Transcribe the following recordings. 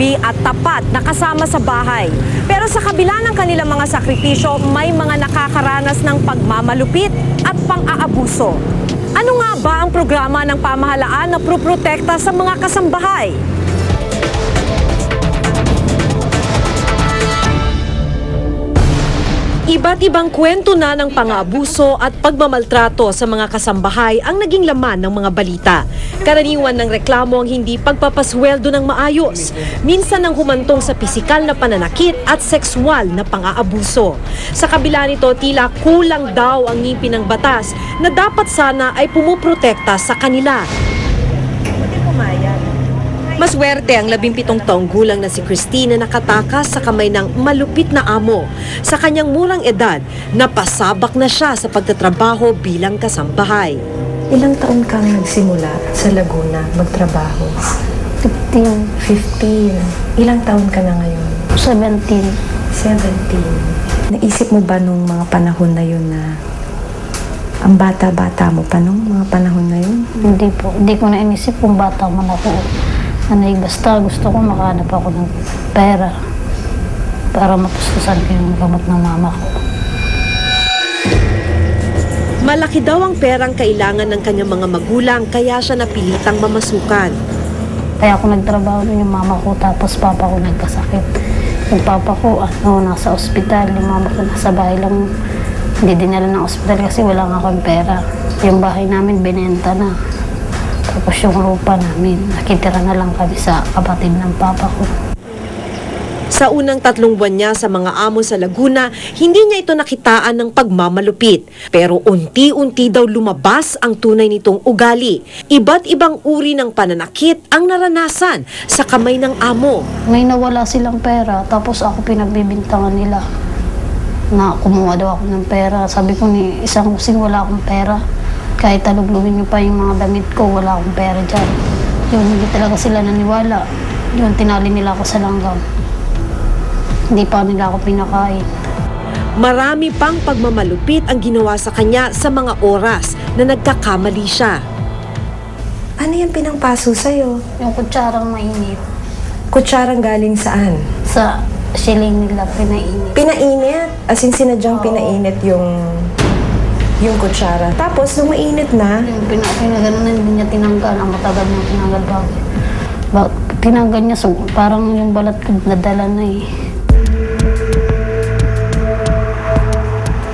gabi at tapat na kasama sa bahay. Pero sa kabila ng kanilang mga sakripisyo, may mga nakakaranas ng pagmamalupit at pang-aabuso. Ano nga ba ang programa ng pamahalaan na proprotekta sa mga kasambahay? Iba't ibang kwento na ng pang-aabuso at pagmamaltrato sa mga kasambahay ang naging laman ng mga balita. Karaniwan ng reklamo ang hindi pagpapasweldo ng maayos. Minsan ang humantong sa pisikal na pananakit at sexual na pang-aabuso. Sa kabila nito, tila kulang daw ang ngipin ng batas na dapat sana ay pumuprotekta sa kanila. Maswerte ang 17 taong gulang na si Christine na nakatakas sa kamay ng malupit na amo. Sa kanyang murang edad, napasabak na siya sa pagtatrabaho bilang kasambahay. Ilang taon kang nagsimula sa Laguna magtrabaho? 15. Ilang taon ka na ngayon? 17. 17. Naisip mo ba nung mga panahon na yun na ang bata-bata mo pa nung mga panahon na yun? Hindi po. Hindi ko na inisip kung bata man ako. Anay, basta gusto ko makahanap ako ng pera para matustusan ko yung gamot ng mama ko. Malaki daw ang perang kailangan ng kanyang mga magulang kaya siya napilitang mamasukan. Kaya ako nagtrabaho nun yung mama ko tapos papa ko nagkasakit. Yung papa ko nasa ospital, yung mama ko nasa bahay lang. Hindi dinala ng ospital kasi wala nga akong pera. Yung bahay namin binenta na. Tapos yung lupa namin, nakitira na lang kami sa kapatid ng papa ko. Sa unang 3 buwan niya sa mga amo sa Laguna, hindi niya ito nakitaan ng pagmamalupit. Pero unti-unti daw lumabas ang tunay nitong ugali. Iba't ibang uri ng pananakit ang naranasan sa kamay ng amo. May nawala silang pera, tapos ako pinagbibintangan nila na kumuha daw ako ng pera. Sabi ko ni isang kusing wala akong pera. Kahit taluglugin niyo pa yung mga damit ko, wala akong pera dyan. Yun, hindi talaga sila naniwala. Yun, tinali nila ako sa langgam. Hindi pa nila ako pinakain. Marami pang pagmamalupit ang ginawa sa kanya sa mga oras na nagkakamali siya. Ano yung pinangpaso sa'yo? Yung kutsarang mainit, Kutsarang galing saan? sa siling nila pinainit. Pinainit? As in sinadyang pinainit yung kutsara. Tapos, nung mainit na, Yung pinaganon na hindi niya tinanggal. Ang matagal niya tinanggal bago. Tinanggal niya, so parang yung balat ko nadala na eh.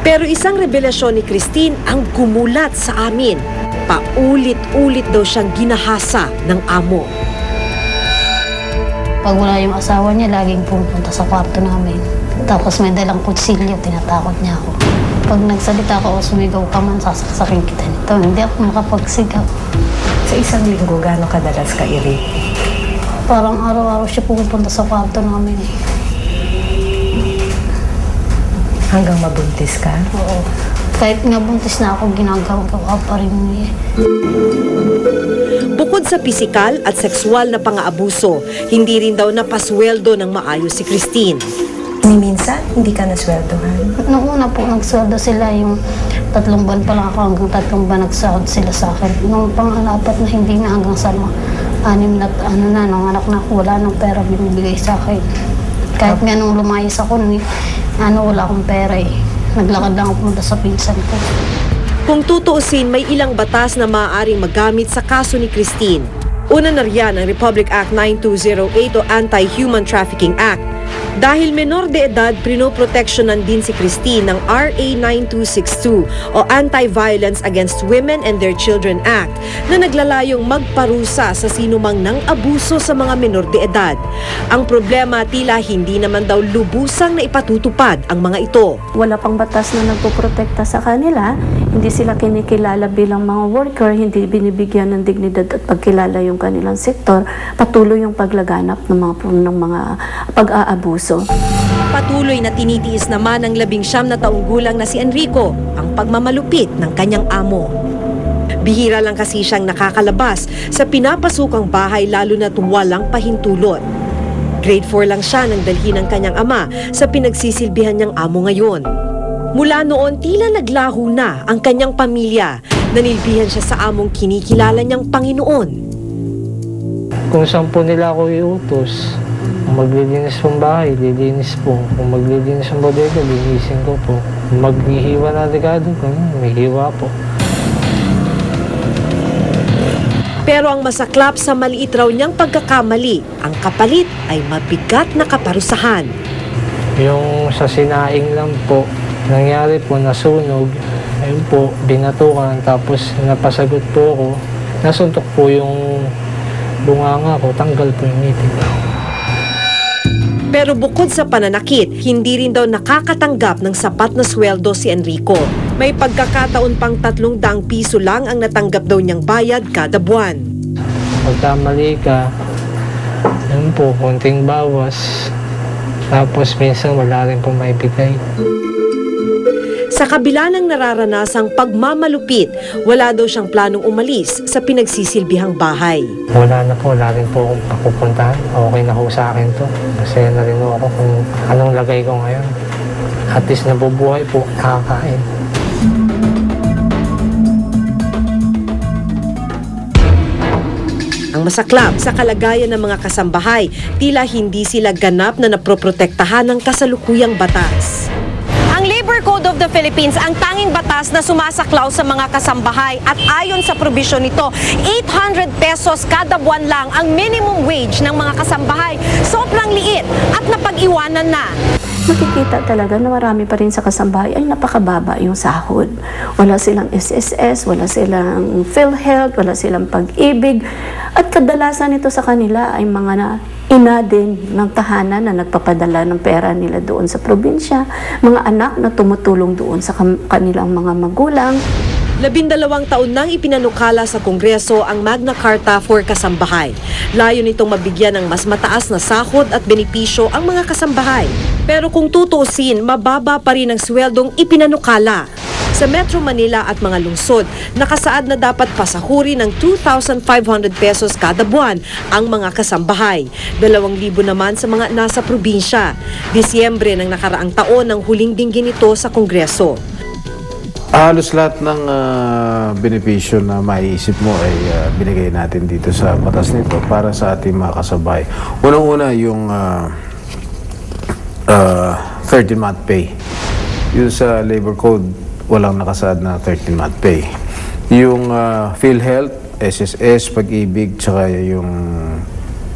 Pero isang revelasyon ni Christine ang gumulat sa amin. Paulit-ulit daw siyang ginahasa ng amo. Pag wala yung asawa niya, laging pumunta sa kwarto namin. Tapos may dalang kutsilyo, tinatakot niya ako. Pag nagsalita ko o sumigaw ka man, sasaksakin kita nito. Hindi ako makapagsigaw. sa isang linggo, gano'ng kadalas ka i-rape? Parang araw-araw siya pupunta sa kwarto namin. Hanggang mabuntis ka? Oo. Kahit nga buntis na ako, ginagawa pa rin niya. Bukod sa pisikal at sexual na pang-aabuso, hindi rin daw napasweldo ng maayos si Christine. Ni minsan, hindi ka nasweldohan? Noong una po, nagsweldo sila yung 3 buwan pa lang ako, hanggang 3 buwan nagsahod sila sa akin. Nung pang-apat na hindi na hanggang sa 6 na nung anak na ako, wala nang pera binibigay sa akin. Kahit nga nung lumayas ako, wala akong pera eh. Naglakad lang ako punta sa pinsan ko. Kung tutuusin, may ilang batas na maaaring magamit sa kaso ni Christine. Una na riyan ang Republic Act 9208 o Anti-Human Trafficking Act. Dahil menor de edad, pinoproteksyonan din si Christine ng RA 9262 o Anti-Violence Against Women and Their Children Act na naglalayong magparusa sa sinumang nang abuso sa mga menor de edad. Ang problema, tila hindi naman daw lubusang na ipatutupad ang mga ito. Wala pang batas na nagpoprotekta sa kanila, hindi sila kinikilala bilang mga worker, hindi binibigyan ng dignidad at pagkilala yung kanilang sektor, patuloy yung paglaganap ng mga pag-aabuso. Patuloy na tinitiis naman ng 19 na taong gulang na si Enrico ang pagmamalupit ng kanyang amo. Bihira lang kasi siyang nakakalabas sa pinapasukang bahay lalo na't walang pahintulot. Grade 4 lang siya nang dalhin ng kanyang ama sa pinagsisilbihan niyang amo ngayon. Mula noon, tila naglaho na ang kanyang pamilya. Nanilbihan siya sa among kinikilala niyang Panginoon. kung saan po nila ako iutos. Kung maglilinis ng bahay, lilinis po. Kung maglilinis ng bodega, linisin ko po. Kung maghihiwa na regado ko, may hiwa po. Pero ang masaklap sa maliit raw niyang pagkakamali, ang kapalit ay mabigat na kaparusahan. Yung sa sinaing lang po, nangyari po, nasunog. Ayun po, binatukan, tapos napasagot po ako. Nasuntok po yung bunganga ko, tanggal po yung ngipin. Pero bukod sa pananakit, hindi rin daw nakakatanggap ng sapat na sweldo si Enrico. May pagkakataon pang 300 piso lang ang natanggap daw niyang bayad kada buwan. Pagkamali ka, yun po, konting bawas. Tapos minsan wala rin po maibigay. Sa kabila ng nararanasang pagmamalupit, wala daw siyang planong umalis sa pinagsisilbihang bahay. Wala na po, wala rin po akong papupuntahan. Okay na po sa akin to. Masaya na rin ako kung anong lagay ko ngayon. At least nabubuhay po, nakakain. Ang masaklap sa kalagayan ng mga kasambahay, tila hindi sila ganap na naproprotektahan ng kasalukuyang batas. Ang Labor Code of the Philippines ang tanging batas na sumasaklaw sa mga kasambahay at ayon sa probisyon nito, 800 pesos kada buwan lang ang minimum wage ng mga kasambahay. Sobrang liit at napag-iwanan na. Makikita talaga na marami pa rin sa kasambahay ay napakababa yung sahod. Wala silang SSS, wala silang PhilHealth, wala silang pag-ibig. At kadalasan ito sa kanila ay mga ina din ng tahanan na nagpapadala ng pera nila doon sa probinsya, mga anak na tumutulong doon sa kanilang mga magulang. 12 taon nang ipinanukala sa Kongreso ang Magna Carta for Kasambahay. Layo nitong mabigyan ng mas mataas na sahod at benepisyo ang mga kasambahay. Pero kung tutuusin, mababa pa rin ang sweldong ipinanukala. Sa Metro Manila at mga lungsod, nakasaad na dapat pasahuri ng 2,500 pesos kada buwan ang mga kasambahay. 2,000 naman sa mga nasa probinsya. Disyembre ng nakaraang taon ang huling dinggin ito sa Kongreso. Halos lahat ng benepisyo na maiisip mo ay binigay natin dito sa batas nito para sa ating mga kasabay. Unang-una yung 13-month pay. Yung sa Labor Code, walang nakasaad na 13-month pay. Yung PhilHealth, SSS, Pag-ibig, tsaka yung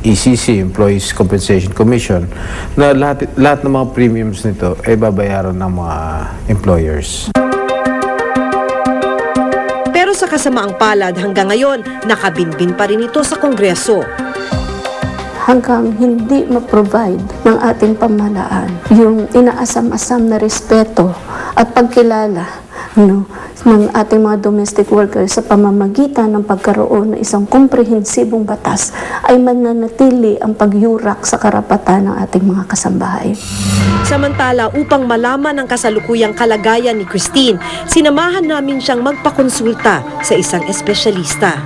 ECC, Employees Compensation Commission, na lahat ng mga premiums nito ay babayaran ng mga employers. Pero sa kasamaang palad hanggang ngayon, nakabinbin pa rin ito sa Kongreso. Hanggang hindi ma-provide ng ating pamahalaan yung inaasam-asam na respeto at pagkilala ng ating mga domestic workers sa pamamagitan ng pagkaroon ng isang komprehensibong batas ay mananatili ang pagyurak sa karapatan ng ating mga kasambahay. Samantala, upang malaman ang kasalukuyang kalagayan ni Christine, sinamahan namin siyang magpakonsulta sa isang espesyalista.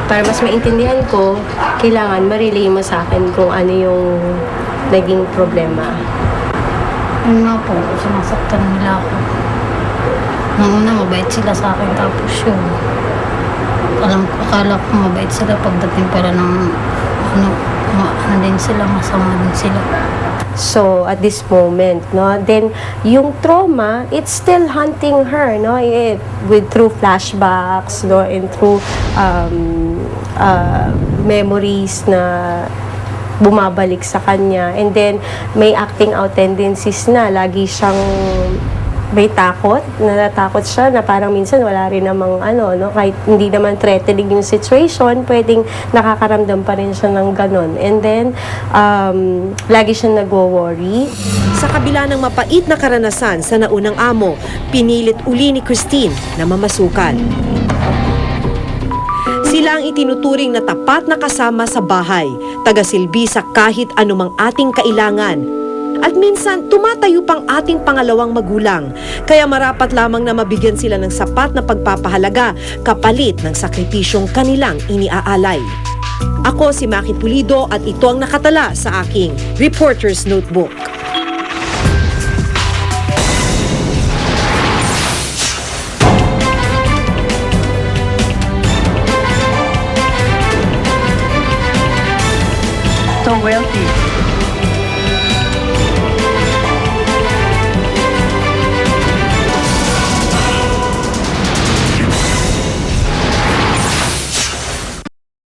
Para mas maintindihan ko, kailangan ma-relay mo sa akin kung ano yung naging problema. Yun nga po, sinasaktan nila ako. Nung una, mabait sila sa akin, tapos yun. Akala ko mabait sila pagdating pala ng ano din sila, masama din sila. So, at this moment, no, then yung trauma, it's still haunting her, no, through flashbacks, no, and through memories na bumabalik sa kanya. And then, may acting out tendencies na. Lagi siyang may takot, natatakot siya na parang minsan wala rin namang no, kahit hindi naman threatening yung situation, pwedeng nakakaramdam pa rin siya ng ganon. And then, lagi siya nagwo-worry. Sa kabila ng mapait na karanasan sa naunang amo, pinilit uli ni Christine na mamasukan. Sila ang itinuturing na tapat na kasama sa bahay, tagasilbi sa kahit anumang ating kailangan. At minsan, tumatayo pang ating pangalawang magulang. Kaya marapat lamang na mabigyan sila ng sapat na pagpapahalaga kapalit ng sakripisyong kanilang iniaalay. Ako si Maki Pulido at ito ang nakatala sa aking Reporter's Notebook. wealthy.